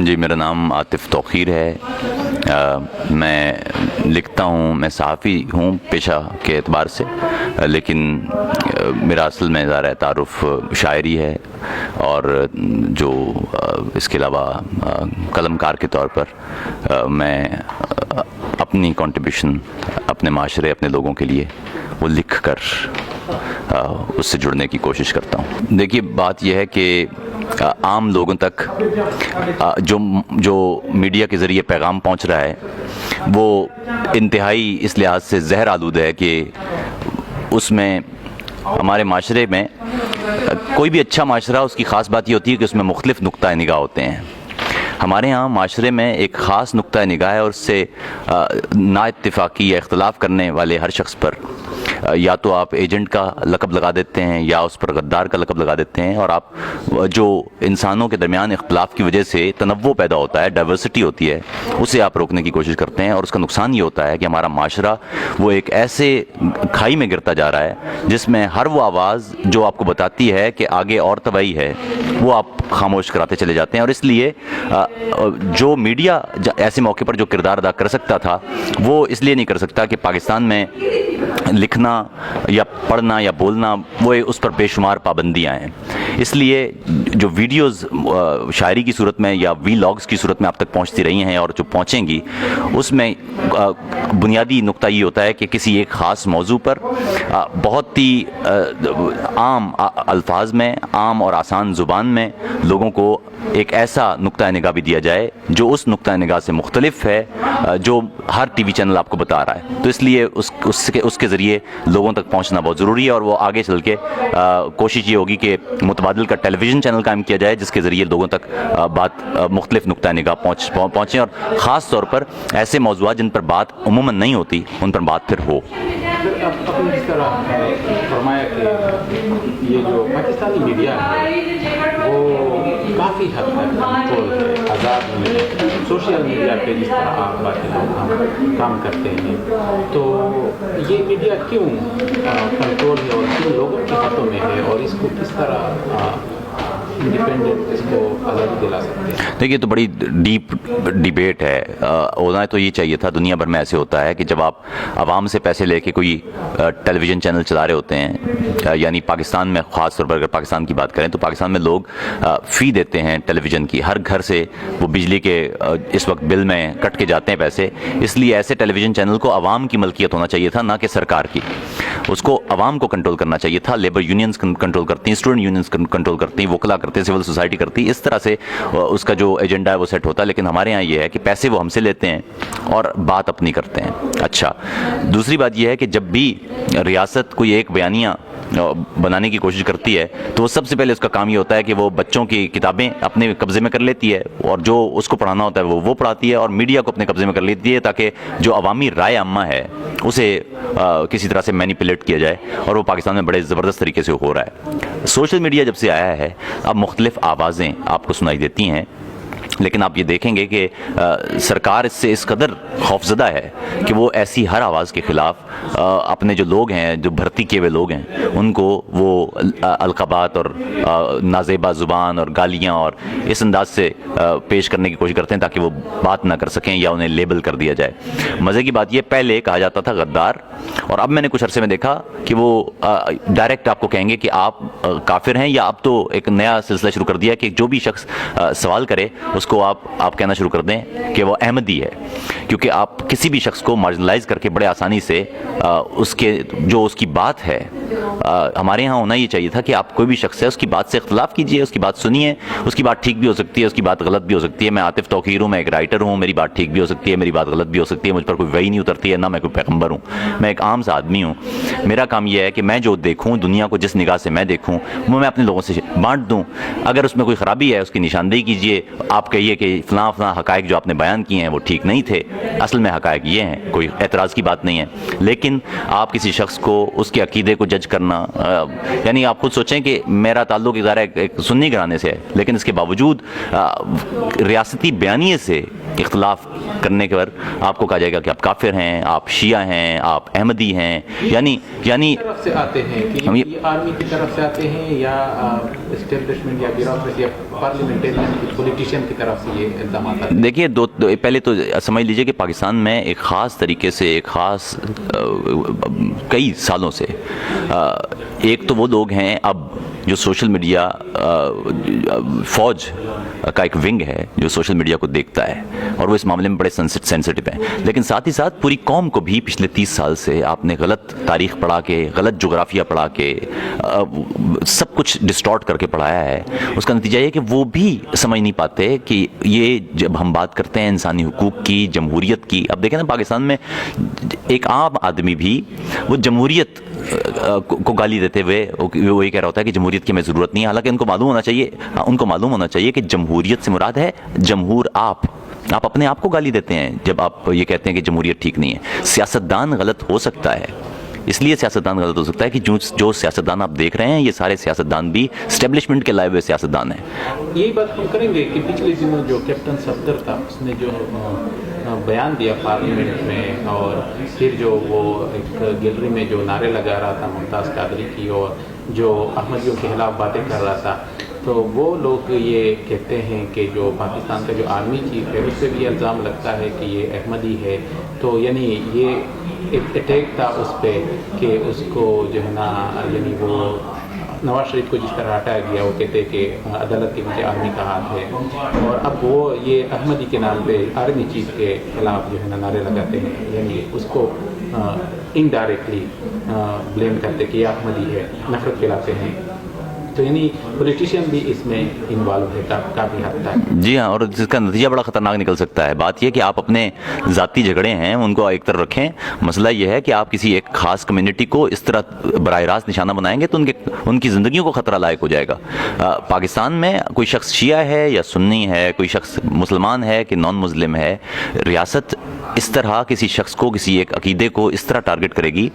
جی، میرا نام عاطف توقیر ہے. میں لکھتا ہوں، میں صحافی ہوں پیشہ کے اعتبار سے، لیکن میرا اصل میں ظاہر ہے تعارف شاعری ہے، اور جو اس کے علاوہ قلم کار کے طور پر میں اپنی کنٹریبیوشن اپنے معاشرے، اپنے لوگوں کے لیے وہ لکھ کر اس سے جڑنے کی کوشش کرتا ہوں. دیکھیے، بات یہ ہے کہ عام لوگوں تک جو میڈیا کے ذریعے پیغام پہنچ رہا ہے وہ انتہائی اس لحاظ سے زہر آلود ہے کہ اس میں ہمارے معاشرے میں کوئی بھی اچھا معاشرہ، اس کی خاص بات یہ ہوتی ہے کہ اس میں مختلف نقطۂ نگاہ ہوتے ہیں. ہمارے ہاں معاشرے میں ایک خاص نقطۂ نگاہ ہے، اور اس سے نا اتفاقی یا اختلاف کرنے والے ہر شخص پر یا تو آپ ایجنٹ کا لقب لگا دیتے ہیں یا اس پر غدار کا لقب لگا دیتے ہیں، اور آپ جو انسانوں کے درمیان اختلاف کی وجہ سے تنوع پیدا ہوتا ہے، ڈائیورسٹی ہوتی ہے، اسے آپ روکنے کی کوشش کرتے ہیں. اور اس کا نقصان یہ ہوتا ہے کہ ہمارا معاشرہ وہ ایک ایسے کھائی میں گرتا جا رہا ہے جس میں ہر وہ آواز جو آپ کو بتاتی ہے کہ آگے اور تباہی ہے، وہ آپ خاموش کراتے چلے جاتے ہیں. اور اس لیے جو میڈیا ایسے موقع پر جو کردار ادا کر سکتا تھا، وہ اس لیے نہیں کر سکتا کہ پاکستان میں لکھنا یا پڑھنا یا بولنا، وہ اس پر بے شمار پابندیاں ہیں. اس لیے جو ویڈیوز شاعری کی صورت میں یا وی لاگز کی صورت میں آپ تک پہنچتی رہی ہیں اور جو پہنچیں گی، اس میں بنیادی نقطہ یہ ہوتا ہے کہ کسی ایک خاص موضوع پر بہت ہی عام الفاظ میں، عام اور آسان زبان میں لوگوں کو ایک ایسا نقطۂ نگاہ بھی دیا جائے جو اس نقطۂ نگاہ سے مختلف ہے جو ہر ٹی وی چینل آپ کو بتا رہا ہے. تو اس لیے اس کے ذریعے لوگوں تک پہنچنا بہت ضروری ہے، اور وہ آگے چل کے کوشش یہ ہوگی کہ متبادل کا ٹیلی ویژن چینل قائم کیا جائے جس کے ذریعے لوگوں تک بات مختلف نقطۂ نگاہ پہنچیں، اور خاص طور پر ایسے موضوعات جن پر بات عموماً نہیں ہوتی، ان پر بات پھر ہو. آپ نے جس طرح فرمایا کہ یہ جو پاکستانی میڈیا ہے وہ کافی حد تک کنٹرول ہے، آزاد نہیں ہے. سوشل میڈیا پہ جس طرح آپ باقی لوگ ہم کام کرتے ہیں، تو یہ میڈیا کیوں کنٹرول ہے اور کیوں لوگوں کے ہاتھوں میں ہے، اور اس کو کس طرح انڈیپینڈنٹ اس کو آزادی دلا سکتے ہیں؟ دیکھیے، تو بڑی ڈیپ ڈیبیٹ ہے. ہونا تو یہ چاہیے تھا. دنیا بھر میں ایسے ہوتا ہے کہ جب آپ عوام سے پیسے لے کے کوئی ٹیلی ویژن چینل چلا رہے ہوتے ہیں، یعنی پاکستان میں خاص طور پر اگر پاکستان کی بات کریں تو پاکستان میں لوگ فی دیتے ہیں ٹیلی ویژن کی. ہر گھر سے وہ بجلی کے اس وقت بل میں کٹ کے جاتے ہیں پیسے. اس لیے ایسے ٹیلی ویژن چینل کو عوام کی ملکیت ہونا چاہیے تھا، نہ کہ سرکار کی. اس کو عوام کو کنٹرول کرنا چاہیے تھا. لیبر یونینز کنٹرول کرتی ہیں، اسٹوڈنٹ یونینز کنٹرول کرتی ہیں، وکلا کرتے ہیں، سول سوسائٹی کرتی. اس طرح سے اس کا جو ایجنڈا ہے وہ سیٹ ہوتا ہے. لیکن ہمارے ہاں یہ ہے کہ پیسے وہ ہم سے لیتے ہیں اور بات اپنی کرتے ہیں. اچھا، دوسری بات یہ ہے کہ جب بھی ریاست کوئی ایک بیانیہ بنانے کی کوشش کرتی ہے تو وہ سب سے پہلے اس کا کام یہ ہوتا ہے کہ وہ بچوں کی کتابیں اپنے قبضے میں کر لیتی ہے، اور جو اس کو پڑھانا ہوتا ہے وہ پڑھاتی ہے، اور میڈیا کو اپنے قبضے میں کر لیتی ہے تاکہ جو عوامی رائے عامہ ہے اسے کسی طرح سے مینیپولیٹ کیا جائے. اور وہ پاکستان میں بڑے زبردست طریقے سے ہو رہا ہے. سوشل میڈیا جب سے آیا ہے، اب مختلف آوازیں آپ کو سنائی دیتی ہیں، لیکن آپ یہ دیکھیں گے کہ سرکار اس سے اس قدر خوفزدہ ہے کہ وہ ایسی ہر آواز کے خلاف اپنے جو لوگ ہیں، جو بھرتی کیے ہوئے لوگ ہیں، ان کو وہ القابات اور نازیبا زبان اور گالیاں اور اس انداز سے پیش کرنے کی کوشش کرتے ہیں تاکہ وہ بات نہ کر سکیں یا انہیں لیبل کر دیا جائے. مزے کی بات یہ، پہلے کہا جاتا تھا غدار، اور اب میں نے کچھ عرصے میں دیکھا کہ وہ ڈائریکٹ آپ کو کہیں گے کہ آپ کافر ہیں، یا اب تو ایک نیا سلسلہ شروع کر دیا کہ جو بھی شخص سوال کرے اس کو آپ کہنا شروع کر دیں کہ وہ احمدی ہے. کیونکہ آپ کسی بھی شخص کو مارجنلائز کر کے بڑے آسانی سے اس کی بات ہے. ہمارے یہاں ہونا یہ چاہیے تھا کہ آپ کوئی بھی شخص ہے، اس کی بات سے اختلاف کیجئے، اس کی بات سنیے. اس کی بات ٹھیک بھی ہو سکتی ہے، اس کی بات غلط بھی ہو سکتی ہے. میں عاطف توقیر ہوں، میں ایک رائٹر ہوں، میری بات ٹھیک بھی ہو سکتی ہے، میری بات غلط بھی ہو سکتی ہے. مجھ پر کوئی وحی نہیں اترتی ہے، نہ میں کوئی پیغمبر ہوں. میں ایک عام سا آدمی ہوں. میرا کام یہ ہے کہ میں جو دیکھوں، دنیا کو جس نگاہ سے میں دیکھوں، وہ میں اپنے لوگوں سے بانٹ دوں. اگر اس میں کوئی خرابی ہے، اس کی نشاندہی کیجئے. آپ کہیے کہ فلاں حقائق جو آپ نے بیان کیے ہیں وہ ٹھیک نہیں تھے. اصل میں حقائق یہ ہیں، کوئی اعتراض کی بات نہیں ہے. لیکن آپ کسی شخص کو اس کے عقیدے کو جج کرنا، یعنی آپ خود سوچیں کہ میرا تعلق ادارہ ایک سنی گھرانے سے ہے، لیکن اس کے باوجود ریاستی بیانیے سے اختلاف کرنے کے بعد آپ کو کہا جائے گا کہ آپ کافر ہیں، آپ شیعہ ہیں، آپ احمدی ہیں، یعنی طرف سے آتے ہیں کہ یہ آرمی کی طرف سے آتے ہیں یا اسٹیبلشمنٹ یا بیوروکریسی یا پارلیمنٹرین پولیٹیشین کی طرف سے یہ الزامات آتے ہیں؟ دیکھیے پہلے تو سمجھ لیجئے کہ پاکستان میں ایک خاص طریقے سے ایک خاص کئی سالوں سے ایک تو وہ لوگ ہیں اب جو سوشل میڈیا فوج کا ایک ونگ ہے جو سوشل میڈیا کو دیکھتا ہے اور وہ اس معاملے میں بڑے سینسٹیو ہیں، لیکن ساتھ ہی ساتھ پوری قوم کو بھی پچھلے 30 سال سے آپ نے غلط تاریخ پڑھا کے، غلط جغرافیہ پڑھا کے، سب کچھ ڈسٹارٹ کر کے پڑھایا ہے۔ اس کا نتیجہ یہ کہ وہ بھی سمجھ نہیں پاتے کہ یہ جب ہم بات کرتے ہیں انسانی حقوق کی، جمہوریت کی، اب دیکھیں نا پاکستان میں ایک عام آدمی بھی وہ جمہوریت کو گالی دیتے ہوئے وہ یہ کہہ رہا ہوتا ہے کہ جمہوریت کی ہمیں ضرورت نہیں ہے، حالانکہ ان کو معلوم ہونا چاہیے کہ جمہوریت سے مراد ہے جمہور آپ اپنے آپ کو گالی دیتے ہیں جب آپ یہ کہتے ہیں کہ جمہوریت ٹھیک نہیں ہے۔ سیاستدان غلط ہو سکتا ہے، اس لیے سیاستدان غلط ہو سکتا ہے کہ جو سیاستدان آپ دیکھ رہے ہیں یہ سارے سیاستدان بھی اسٹیبلشمنٹ کے لائے ہوئے سیاستدان ہیں۔ یہی بات ہم کریں گے کہ پچھلے دنوں جو کیپٹن صفدر تھا اس نے جو بیان دیا پارلیمنٹ میں، اور پھر جو وہ ایک گیلری میں جو نعرے لگا رہا تھا ممتاز قادری کی اور جو احمدیوں کے خلاف باتیں کر رہا تھا، تو وہ لوگ یہ کہتے ہیں کہ جو پاکستان کا جو آرمی چیف ہے اس پہ بھی الزام لگتا ہے کہ یہ احمدی ہے، تو یعنی یہ ایک اٹیک تھا اس پہ کہ اس کو جو ہے نا، یعنی وہ نواز شریف کو جس طرح ہٹایا گیا، وہ کہتے ہیں کہ عدالت کے نیچے آرمی کا ہاتھ ہے، اور اب وہ یہ احمدی کے نام پہ آرمی چیف کے خلاف جو ہے نا نعرے لگاتے ہیں، یعنی اس کو انڈائریکٹلی بلیم کرتے کہ یہ احمدی ہے، نفرت پھیلاتے ہیں۔ تو یعنی پولیٹیشین بھی اس میں انوالو ہے کافی حد تک۔ جی ہاں، اور اس کا نتیجہ بڑا خطرناک نکل سکتا ہے۔ بات یہ کہ آپ اپنے ذاتی جھگڑے ہیں ان کو ایک طرف رکھیں، مسئلہ یہ ہے کہ آپ کسی ایک خاص کمیونٹی کو اس طرح براہ راست نشانہ بنائیں گے تو ان کی زندگیوں کو خطرہ لاحق ہو جائے گا۔ پاکستان میں کوئی شخص شیعہ ہے یا سنی ہے، کوئی شخص مسلمان ہے کہ نان مسلم ہے، ریاست اس طرح کسی شخص کو، کسی ایک عقیدے کو اس طرح ٹارگٹ کرے گی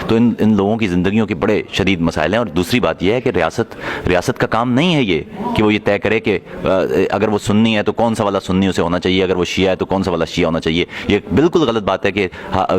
تو ان لوگوں کی زندگیوں کے بڑے شدید مسائل ہیں۔ اور دوسری بات یہ ہے کہ ریاست کا کام نہیں ہے یہ کہ وہ یہ طے کرے کہ اگر وہ سنی ہے تو کون سا والا سنی اسے ہونا چاہیے، اگر وہ شیعہ ہے تو کون سا والا شیعہ ہونا چاہیے۔ یہ بالکل غلط بات ہے کہ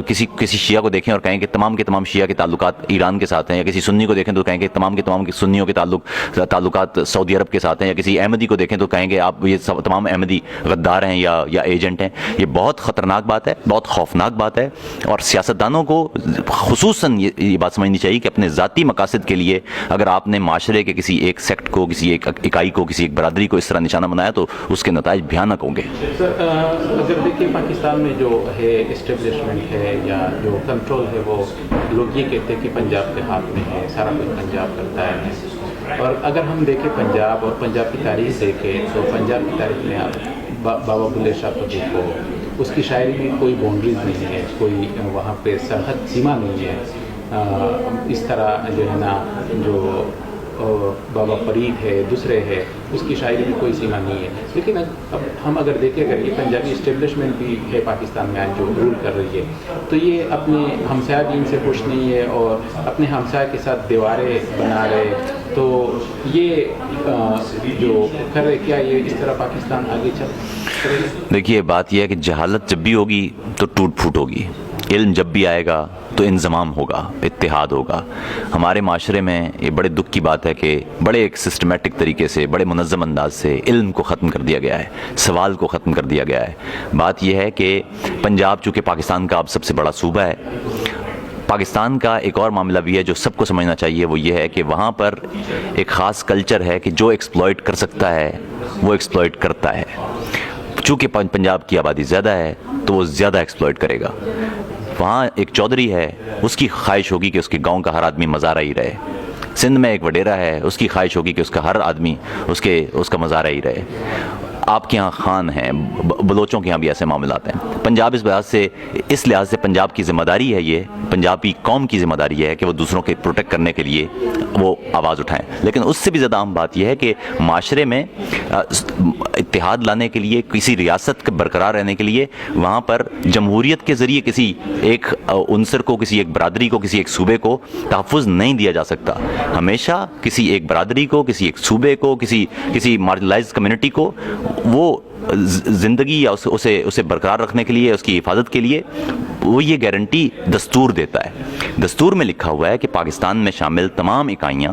کسی شیعہ کو دیکھیں اور کہیں کہ تمام کے تمام شیعہ کے تعلقات ایران کے ساتھ ہیں، یا کسی سنی کو دیکھیں تو کہیں کہ تمام کے تمام سنیوں کے تعلقات سعودی عرب کے ساتھ ہیں، یا کسی احمدی کو دیکھیں تو کہیں کہ آپ یہ تمام احمدی غدار ہیں یا ایجنٹ ہیں۔ یہ بہت خطرناک بات ہے، بہت خوفناک بات ہے، اور سیاستدانوں کو خصوصاً یہ بات سمجھنی چاہیے کہ اپنے ذاتی مقاصد کے لیے اگر آپ نے معاشرے کے کسی ایک سیکٹ کو، کسی ایک اکائی کو، کسی ایک برادری کو اس طرح نشانہ بنایا تو اس کے نتائج بھیانک ہوں گے۔ سر اگر دیکھیں پاکستان میں جو ہے اسٹیبلشمنٹ ہے یا جو کنٹرول ہے، وہ لوگ یہ کہتے ہیں کہ پنجاب کے ہاتھ میں ہے، سارا کچھ پنجاب کرتا ہے۔ اور اگر ہم دیکھیں پنجاب اور پنجاب کی تاریخ دیکھیں تو پنجاب کی تاریخ میں آپ بابا بلے شاہ کو دیکھو، اس کی شاعری میں کوئی باؤنڈریز نہیں ہے، کوئی وہاں پہ سرحد سیما نہیں ہے۔ اس طرح جو ہے نا جو بابا فرید ہے، دوسرے ہے، اس کی شاعری میں کوئی سیما نہیں ہے۔ لیکن اب ہم اگر دیکھیں، اگر یہ پنجابی اسٹیبلشمنٹ بھی ہے پاکستان میں آج جو رول کر رہی ہے، تو یہ اپنے ہمسایہ دین سے خوش نہیں ہے اور اپنے ہمسایہ کے ساتھ دیواریں بنا رہے، تو یہ جو کر رہے، کیا یہ اس طرح پاکستان آگے چل رہے؟ دیکھیے بات یہ ہے کہ جہالت جب بھی ہوگی تو ٹوٹ پھوٹ ہوگی، علم جب بھی آئے گا تو انضمام ہوگا، اتحاد ہوگا۔ ہمارے معاشرے میں یہ بڑے دکھ کی بات ہے کہ بڑے ایک سسٹمیٹک طریقے سے، بڑے منظم انداز سے علم کو ختم کر دیا گیا ہے، سوال کو ختم کر دیا گیا ہے۔ بات یہ ہے کہ پنجاب چونکہ پاکستان کا اب سب سے بڑا صوبہ ہے، پاکستان کا ایک اور معاملہ بھی ہے جو سب کو سمجھنا چاہیے، وہ یہ ہے کہ وہاں پر ایک خاص کلچر ہے کہ جو ایکسپلائٹ کر سکتا ہے وہ ایکسپلائٹ کرتا ہے۔ چونکہ پنجاب کی آبادی زیادہ ہے تو وہ زیادہ ایکسپلائٹ کرے گا۔ وہاں ایک چودھری ہے، اس کی خواہش ہوگی کہ اس کے گاؤں کا ہر آدمی مزارہ ہی رہے۔ سندھ میں ایک وڈیرا ہے، اس کی خواہش ہوگی کہ اس کا ہر آدمی اس کا مزارہ ہی رہے۔ آپ کے ہاں خان ہیں، بلوچوں کے ہاں بھی ایسے معاملات ہیں۔ پنجاب اس لحاظ سے پنجاب کی ذمہ داری ہے، یہ پنجابی قوم کی ذمہ داری ہے کہ وہ دوسروں کے پروٹیکٹ کرنے کے لیے وہ آواز اٹھائیں۔ لیکن اس سے بھی زیادہ اہم بات یہ ہے کہ معاشرے میں اتحاد لانے کے لیے، کسی ریاست کے برقرار رہنے کے لیے، وہاں پر جمہوریت کے ذریعے کسی ایک عنصر کو، کسی ایک برادری کو، کسی ایک صوبے کو تحفظ نہیں دیا جا سکتا۔ ہمیشہ کسی ایک برادری کو، کسی ایک صوبے کو، کسی مارجنلائزڈ کمیونٹی کو وہ زندگی یا اسے برقرار رکھنے کے لیے، اس کی حفاظت کے لیے وہ یہ گارنٹی دستور دیتا ہے. دستور میں لکھا ہوا ہے کہ پاکستان میں شامل تمام اکائیاں،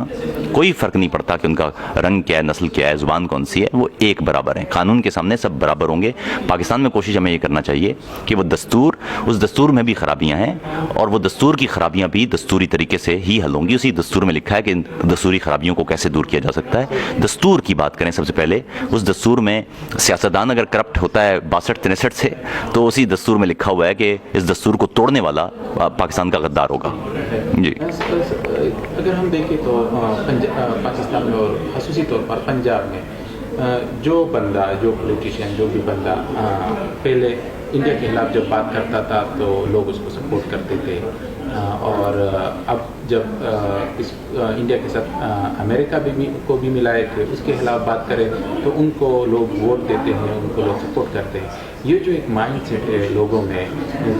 کوئی فرق نہیں پڑتا کہ ان کا رنگ کیا ہے، نسل کیا ہے، زبان کون سی ہے، وہ ایک برابر ہیں. قانون کے سامنے سب برابر ہوں گے. پاکستان میں کوشش ہمیں یہ کرنا چاہیے کہ وہ دستور، اس دستور میں بھی خرابیاں ہیں اور وہ دستور کی خرابیاں بھی دستوری طریقے سے ہی حل ہوں گی. اسی دستور میں لکھا ہے کہ ان دستوری خرابیوں کو کیسے دور کیا جا سکتا ہے. دستور کی بات کریں سب سے پہلے. اس دستور میں سیاستدان اگر کرپٹ ہوتا ہے 62-63 سے، تو اسی دستور میں لکھا ہوا ہے کہ اس دستور کو توڑنے والا پاکستان کا غدار ہوگا. جی اگر ہم دیکھیں تو پاکستان میں اور خصوصی طور پر پنجاب میں جو بندہ، جو پولیٹیشین، جو بھی بندہ پہلے انڈیا کے خلاف جب بات کرتا تھا تو لوگ اس کو سپورٹ کرتے تھے، اور اب جب انڈیا کے ساتھ امریکہ کو بھی ملا ہے کہ اس کے خلاف بات کرے تو ان کو لوگ ووٹ دیتے ہیں، ان کو لوگ سپورٹ کرتے ہیں. یہ جو ایک مائنڈ سیٹ ہے لوگوں میں،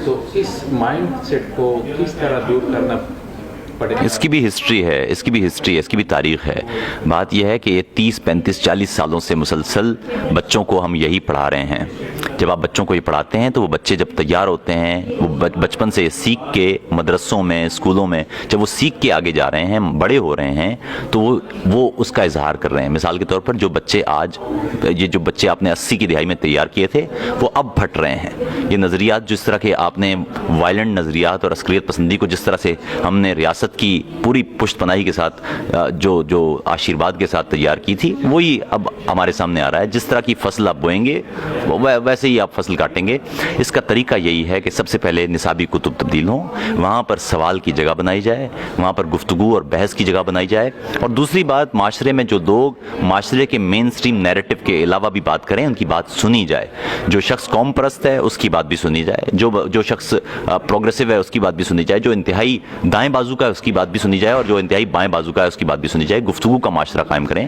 تو اس مائنڈ سیٹ کو کس طرح دور کرنا پڑے؟ اس کی بھی ہسٹری ہے، اس کی بھی تاریخ ہے. بات یہ ہے کہ 30-35-40 سالوں سے مسلسل بچوں کو ہم یہی پڑھا رہے ہیں. جب آپ بچوں کو یہ پڑھاتے ہیں تو وہ بچے جب تیار ہوتے ہیں، وہ بچپن سے سیکھ کے مدرسوں میں، اسکولوں میں جب وہ سیکھ کے آگے جا رہے ہیں، بڑے ہو رہے ہیں، تو وہ اس کا اظہار کر رہے ہیں. مثال کے طور پر جو بچے آج، یہ جو بچے آپ نے 80 کی دہائی میں تیار کیے تھے، وہ اب پھٹ رہے ہیں. یہ نظریات جس طرح کے آپ نے وائلنٹ نظریات اور عسکریت پسندی کو جس طرح سے ہم نے ریاست کی پوری پشت پناہی کے ساتھ جو آشیرواد کے ساتھ تیار کی تھی، وہی اب ہمارے سامنے آ رہا ہے. جس طرح کی فصل آپ بوئیں گے ویسے ہی آپ فصل کاٹیں گے. اس کا طریقہ یہی ہے کہ سب سے پہلے نصابی کتب تبدیل ہوں، وہاں پر سوال کی جگہ بنائی جائے، وہاں پر گفتگو اور بحث کی جگہ بنائی جائے. اور دوسری بات، معاشرے میں جو لوگ معاشرے کے مین سٹریم نیریٹو کے علاوہ بھی بات کریں، ان کی بات سنی جائے. جو شخص قوم پرست ہے اس کی بات بھی سنی جائے، جو شخص پروگریسو ہے اس کی بات بھی سنی جائے، جو انتہائی دائیں بازو کا ہے اس کی بات بھی سنی جائے، اور جو انتہائی بائیں بازو کا ہے اس کی بات بھی سنی جائے. گفتگو کا معاشرہ قائم کریں،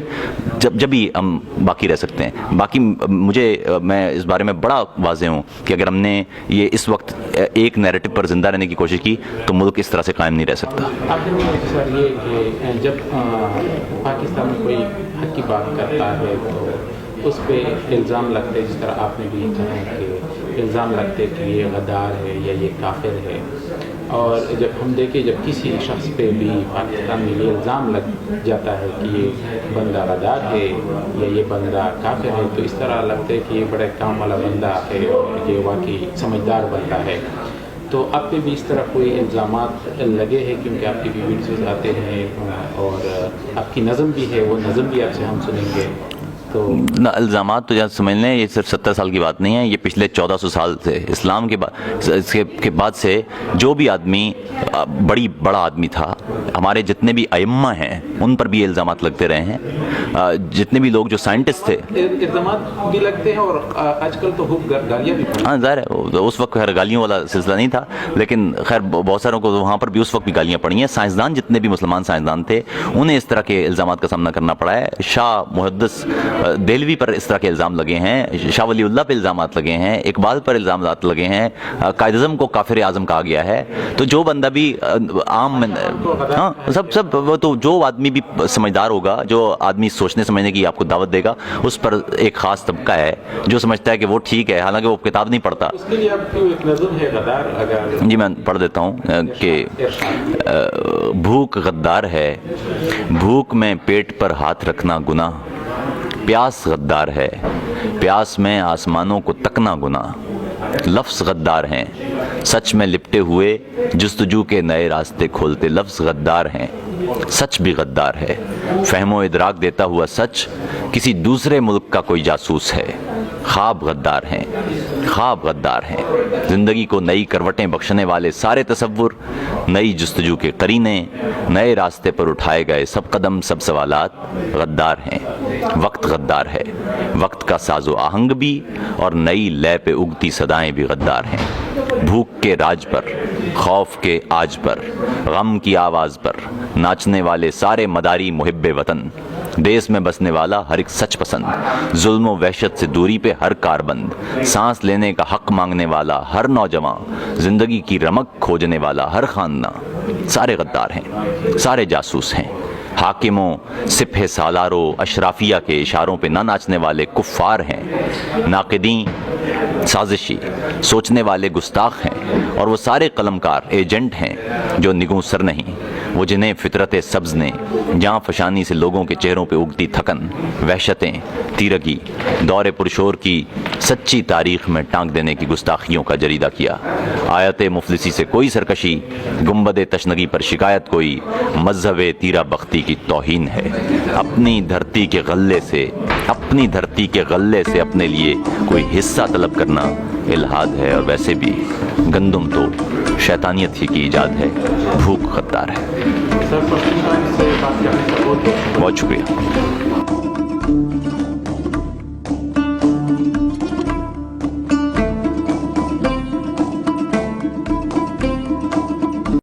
جب ہی ہم باقی رہ سکتے ہیں. باقی میں اس بارے میں بڑا واضح ہوں کہ اگر ہم نے یہ اس وقت ایک نیریٹو پر زندہ رہنے کی کوشش کی تو ملک اس طرح سے قائم نہیں رہ سکتا. آخر میں سر یہ کہ جب پاکستان میں کوئی حق کی بات کرتا ہے تو اس پہ الزام لگتے، جس طرح آپ نے بھی کہا کہ الزام لگتے کہ یہ غدار ہے یا یہ کافر ہے. اور جب ہم دیکھیں، جب کسی شخص پہ بھی پاکستان میں یہ الزام لگ جاتا ہے کہ یہ بندہ غدار ہے یا یہ بندہ کافر ہے، تو اس طرح لگتا ہے کہ یہ بڑا کام والا بندہ ہے اور یہ واقعی سمجھدار بندہ ہے. تو آپ پہ بھی اس طرح کوئی الزامات لگے ہیں؟ کیونکہ آپ کی بھی ویڈیوز آتے ہیں اور آپ کی نظم بھی ہے، وہ نظم بھی آپ سے ہم سنیں گے. تو الزامات تو سمجھ لیں یہ صرف 70 سال کی بات نہیں ہے، یہ پچھلے 1400 سال سے اسلام کے بعد سے جو بھی آدمی بڑا آدمی تھا، ہمارے جتنے بھی ائمہ ہیں ان پر بھی الزامات لگتے رہے ہیں. جتنے بھی لوگ جو سائنٹسٹ تھے، الزامات بھی لگتے ہیں اور آج کل تو خوب گالیاں بھی. ہاں ظاہر ہے اس وقت خیر گالیوں والا سلسلہ نہیں تھا، لیکن خیر بہت ساروں کو وہاں پر بھی اس وقت بھی گالیاں پڑی ہیں. سائنسدان جتنے بھی مسلمان سائنسدان تھے انہیں اس طرح کے الزامات کا سامنا کرنا پڑا ہے. شاہ محدث دہلوی پر اس طرح کے الزام لگے ہیں، شاہ ولی اللہ پہ الزامات لگے ہیں، اقبال پر الزامات لگے ہیں، قائد اعظم کو کافر اعظم کہا گیا ہے. تو جو بندہ بھی عام، ہاں سب وہ تو جو آدمی بھی سمجھدار ہوگا، جو آدمی سوچنے سمجھنے کی آپ کو دعوت دے گا، اس پر ایک خاص طبقہ ہے جو سمجھتا ہے کہ وہ ٹھیک ہے، حالانکہ وہ کتاب نہیں پڑھتا. اس کے لیے آپ کی ایک نظم ہے غدار، اگر جی میں پڑھ دیتا ہوں کہ بھوک غدار ہے، بھوک میں پیٹ پر ہاتھ رکھنا گناہ، پیاس غدار ہے، پیاس میں آسمانوں کو تکنا گناہ. لفظ غدار ہیں، سچ میں لپٹے ہوئے جستجو کے نئے راستے کھولتے. لفظ غدار ہیں، سچ بھی غدار ہے. فہم و ادراک دیتا ہوا سچ کسی دوسرے ملک کا کوئی جاسوس ہے. خواب غدار ہیں، خواب غدار ہیں. زندگی کو نئی کروٹیں بخشنے والے سارے تصور، نئی جستجو کے قرینے، نئے راستے پر اٹھائے گئے سب قدم، سب سوالات غدار ہیں. وقت غدار ہے، وقت کا ساز و آہنگ بھی اور نئی لے پہ اگتی صدائیں بھی غدار ہیں. بھوک کے راج پر، خوف کے آج پر، غم کی آواز پر ناچنے والے سارے مداری محب وطن. دیس میں بسنے والا ہر ایک سچ پسند، ظلم و وحشت سے دوری پہ ہر کاربند. سانس لینے کا حق مانگنے والا ہر نوجوان، زندگی کی رمق کھوجنے والا ہر خاندان. سارے غدار ہیں، سارے جاسوس ہیں. حاکموں، سپہ سالاروں، اشرافیہ کے اشاروں پہ نہ ناچنے والے کفار ہیں، ناقدین سازشی، سوچنے والے گستاخ ہیں، اور وہ سارے قلمکار ایجنٹ ہیں جو نگوں سر نہیں، وہ جنہیں فطرت سبز نے جاں فشانی سے لوگوں کے چہروں پہ اگتی تھکن، وحشتیں، تیرگی، دور پرشور کی سچی تاریخ میں ٹانک دینے کی گستاخیوں کا جریدہ کیا۔ آیت مفلسی سے کوئی سرکشی، گنبد تشنگی پر شکایت کوئی، مذہب تیرہ بختی کی توہین ہے۔ اپنی دھرتی کے غلے سے اپنے لیے کوئی حصہ طلب کرنا الہاد ہے، اور ویسے بھی گندم تو شیطانیت ہی کی ایجاد ہے، بھوک غدار ہے۔ سر، پاکستان سے بات کرنے کا بہت بہت شکریہ۔